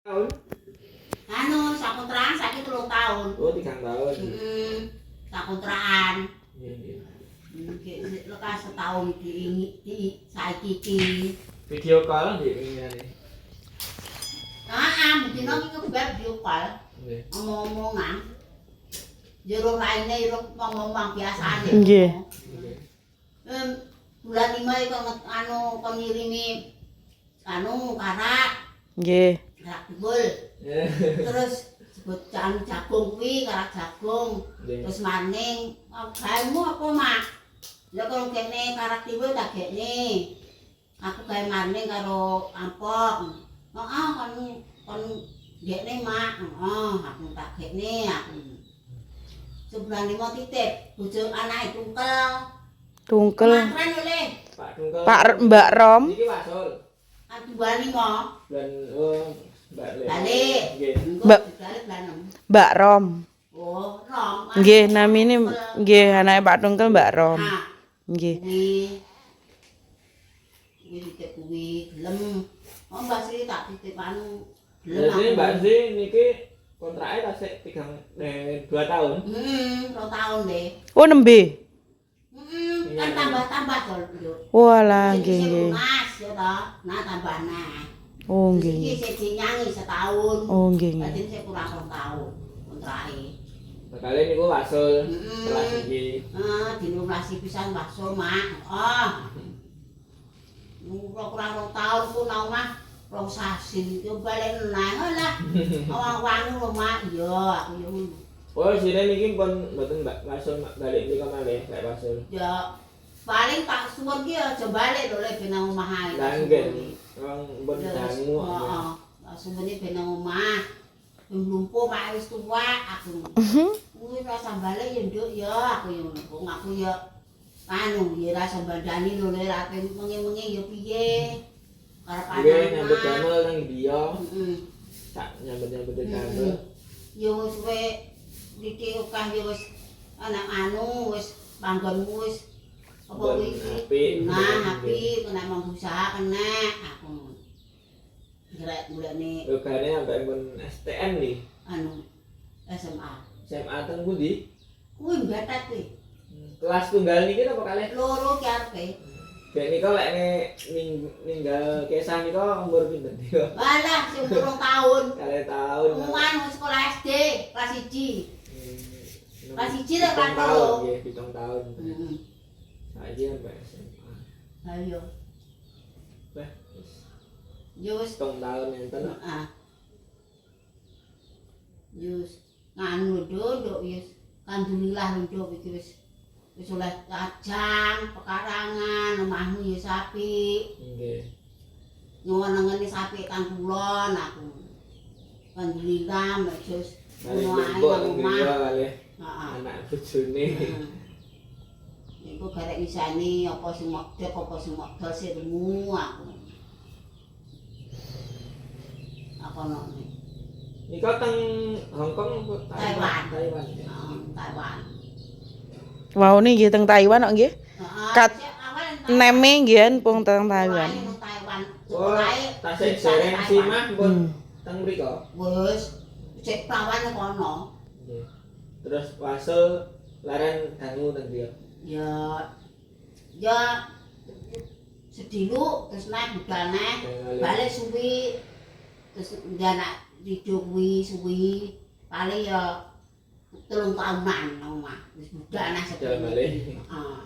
Tahun? Anu, sakontrakan saiki 3 tahun. Oh, 3 tahun. Sakontrakan. Nggih. Lekas setahun saiki iki. Video call nggih ngene. Mungkin iki ngebab video call. Nggih. Ngomong-ngomongan. Jero lainnya ngomong biasane. Nggih. Bulan 5 kon ngirimi karak. Nggih. Karak dibul. Terus sebut jagung kuwi karak jagung. Terus maning gaemu apa mak? Lah kalau kene karak dibul tak gekne. Aku gawe maning karo ampok. Kon gekne mak. Aku tak gekne aku. Sebulan 5 titip bojo anake Tungkel. Mantren oleh. Pak Tungkel. Pak Mbak Rom. Niki Pak Sol. Bulan 5. Dan Mbak Le. Balik. Nggih. Mbak bulan 6. Mbak Rom. Oh, Rom. Nggih, namine nggih anake Pak Tungkel Mbak Rom. Nggih. Kuwi titip kuwi gelem. Mbak Sri tak titip anu. Jadi Mbak Sri niki kontraknya tasik 2 tahun. 2 tahun deh. Oh, nembe. Kan tambah-tambah to. Walah, nggih nggih. Mas ya toh. Nah tambah nah. Oh, nggih Iki nggih. sik dinyangi setahun. Oh, nggih nggih. Dadi sik kurang 2 tahun kontrake. Bakale niku wasul kelas iki. Dinumrasi pisan bakso mak. Kurang 2 tahun ku nang omah 2 sasi. Yo balik nang lah. Awang-awang lho mak. Iya, aku yo ngono. Oh, sine niki pun mboten Mbak wasul balik niku malih gak wasul. Ya paling tak suwun ki aja balik lho lek ben nang omah ae. Lah nggih. Wong pun dangu. Heeh. Suwene ben nang omah. Mlumpuh mak wis tuwa aku. Kuwi rasa balik ya nduk ya aku yo ngono. Aku yo anu ya rasa bandani lho lek ape mengi-mengi yo piye. Karep Nggih, nyambut damel nang dia. Heeh. Tak nyambut-nyambut damel. Yo wis kowe iki ukah yo wis anak anu wis panggonmu wis apa kuwi nah api kena mengusaha kena aku gerak mulane Logane sampai pun STM nih. anu SMA SMA teng pundi? kuwi mbatat kuwi Kelas tunggal niki apa kalih? loro ki arepe Dek nika lek ninggal kesah nika umur pinten nika? alah sing 2 tahun 2 tahun. anu sekolah SD kelas 1 Kelas 1 ta kelas 2 nggih, 7 tahun. Heeh. Saiki sampai SMA. Ayo Wah, yo wis 7 tahun enten. Heeh. Yus nganu nduk wis alhamdulillah nduk iki wis oleh kajang, pekarangan, omahmu ya sapi. Nggih. Nyuwun-nyuwun sapi kang kulon aku. Alhamdulillah wis ngono ae nang omah. Kalih Heeh. anak bojone. Iku garek ngisani apa sing model apa sing model sirmu aku. Apa none? Nika teng Hong Kong apa Taiwan. Taiwan. Taiwan. Wow niki teng Taiwan kok nggih. Kat neme nggih pun teng Taiwan. Taiwan. Oh, tasik dereng simah pun teng mriko. Wes cek prawan kono. Nggih. Terus wasul laren dangu teng dia. Ya sedilu terus naik budal naik balik suwi terus anak hidup suwi paling ya 3 tahunan omah wis budal naik Jalan balik. Heeh.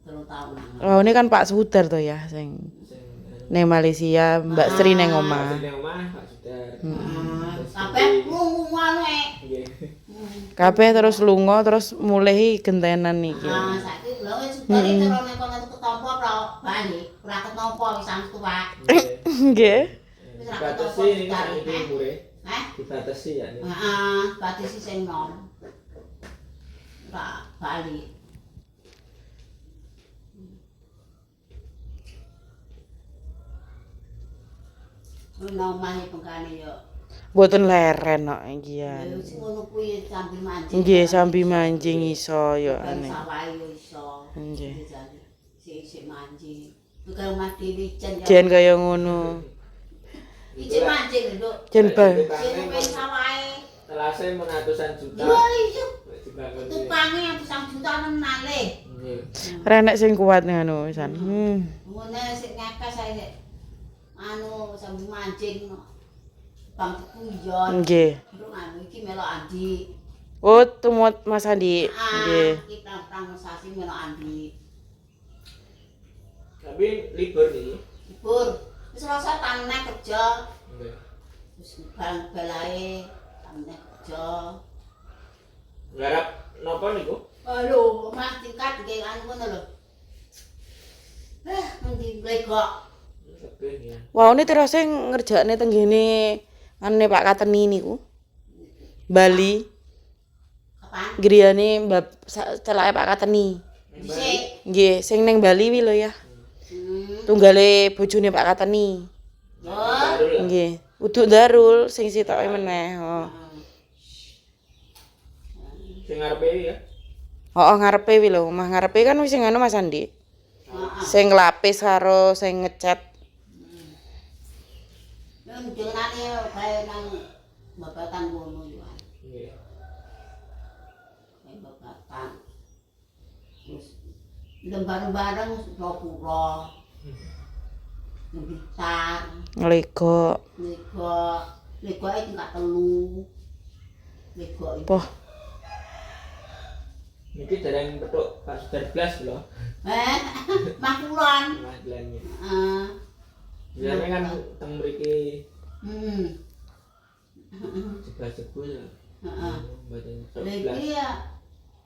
3 tahunan. Oh, ini kan Pak Sudar to ya sing neng Malaysia, Mbak Sri neng omah. Neng omah Pak Sudar. Kabeh krungu wae. Nggih. Kabeh terus lunga terus mulai gentenan niki. Saiki lho wis sudare terus nek kono ketompo ora bali, ora ketompo wis sang tuwa. Nggih. Dibatasi ini saiki umure. Dibatasi ya. Heeh, batasi sing nom. Ora bali. Ono omahe pengkane yo. Mboten leren kok iki ya. Wis ngono kuwi sambil mancing. Nggih, sambi mancing iso yo Bang aneh. sawah yo iso. Nggih. Sik mancing. Tukang omah dhewe jan. Jen kaya ngono. Ijin mancing lho. Jen bal. Ijin pengen sawahe. Telasnya ratusan juta. Yo iya. Dibangun. Tukangnya ratusan juta menale. Nggih. Renek sing kuat ngono pisan. Ngene sik ngakes ae. Anu sambil mancing no. Bang Kuyon. Nggih. Terus anu iki melok Andi. Oh, tumut Mas Andi. Nggih. Kita promosasi melok Andi. Tapi libur nih. Libur. Wis rasa tanene kerja. Nggih. Wis bal-balae tanene kerja. Garap napa niku? Lho, Mas tingkat nggih anu ngono lho. Mending legok. Kabeh ya. Wow, ini terus ngerjakne teng ngene ane Pak Kateni niku. Bali. Kapan? Griyane mbab celake Pak Kateni. Dhisik. Nggih, sing ning Bali wi lho ya. Tunggale bojone Pak Kateni. Oh. Nggih, uduk Darul sing sitoke meneh. Oh. Sing ngarepe ya. Heeh, ngarepe wi lho, omah ngarepe kan wis sing anu Mas Andi. Sing lapis karo sing ngecat. Yang jenengane kae nang babatan ngono yo. Nggih. Kae babatan. Terus lembar-lembaran pura-pura. Gitar, Lego. Lego tingkat 3. Lego iki. Poh, Niki dereng petuk Pak Sudar blas lho. Makulon. Magelang. Heeh. Biasanya kan teng mriki Heeh. jebul-jebul. Heeh. Mboten petuk Lha blas. iki ya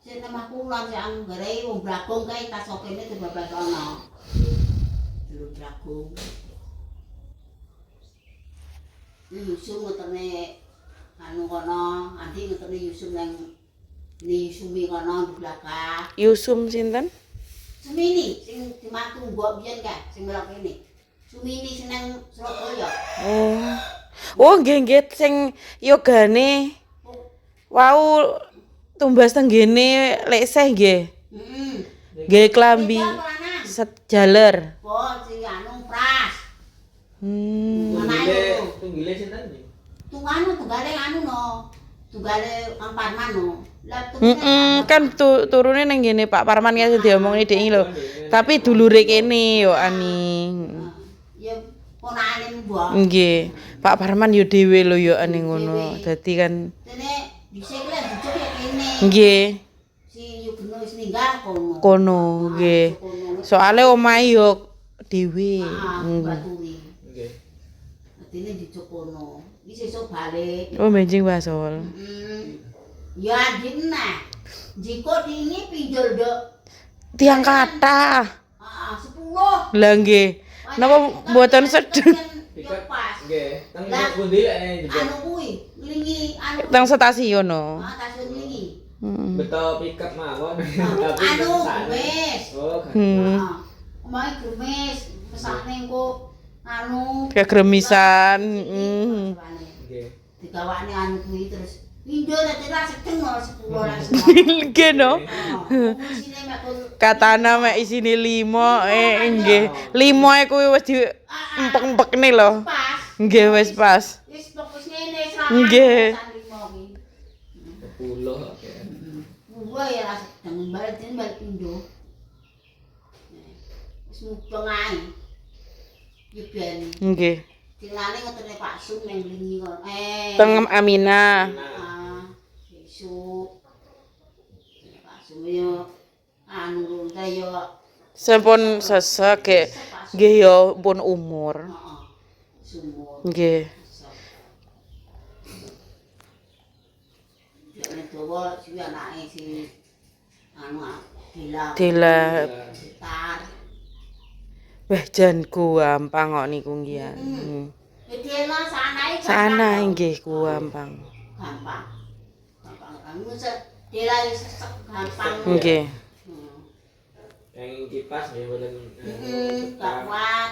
sing temah kulon sing anggere wong Blagong kae tas kene dibabas ana. Dulu Blagong. Yusum ngotene anu kono, Andi ngotene Yusum nang ni Sumi kono di belakang. Yusum sinten? Sumini sing dimatu mbok biyen kae sing melok kene. Sumini sing nang Surabaya. Oh. Oh, nggih sing yogane wau tumbas teng ngene lekseh nggih. Heeh. Nggih klambi set jaler. Oh, sing anu pras. Tunggile sinten niki? Tunggale anu no. Tunggale Kang Parman no. Lah Kan turune ning ngene Pak Parman ya sing diomongni Dik lho. Tapi dulure kene yo ani. ya ponakane mbok. Nggih. Pak Parman yo dhewe lho yo ani ngono. Dadi kan Dene dhisik lek dijuk ya kene. nggih Si Yugeno wis ninggal kono. kono nggih. Soale omahe yo dhewe. Baturi. Nggih. Dene dijuk kono. Iki sesuk balik. Oh, benjing Basol. Ya adin nah. Jiko dini pinjol dok. Tiang kata. 10. Lah nggih. Napa mboten sedeng? Ya pas. Nggih, teng pundi lek jebul? Anu kuwi, nglingi anu. Teng stasiun no. Stasiun nglingi. Beto pickup mawon. Anu gemes. Oh, kan. Omahe gemes, pesane engko anu Kegremisan. Nggih. digawakne anu kuwi terus pinjol dadi ra sedeng 10 lah. Nggih no. Isine mek Katana mek isine 5 nggih. 5 kuwi wis diempek-empekne lho. pas. Nggih wis pas. Wis fokus ngene selama. Nggih. 10 oke. Gua ya ra sedeng balik pinjol. Wis mudeng ae. Iki ben Nggih. dilane ngetene Pak Sum nang nglingi kok. Teng Aminah. Besok. Pak Sum yo anu ta yo Sampun sesek nggih yo pun umur. heeh. Sumur. Nggih. Nek dawa si anake si anu Dila. Dila. Gitar. Wah jan gampang kok niku nggih. Dila sanae Sana nggih gampang. gampang. Gampang. Dila wis gampang. Nggih. Yang kipas nggih mboten Gak kuat.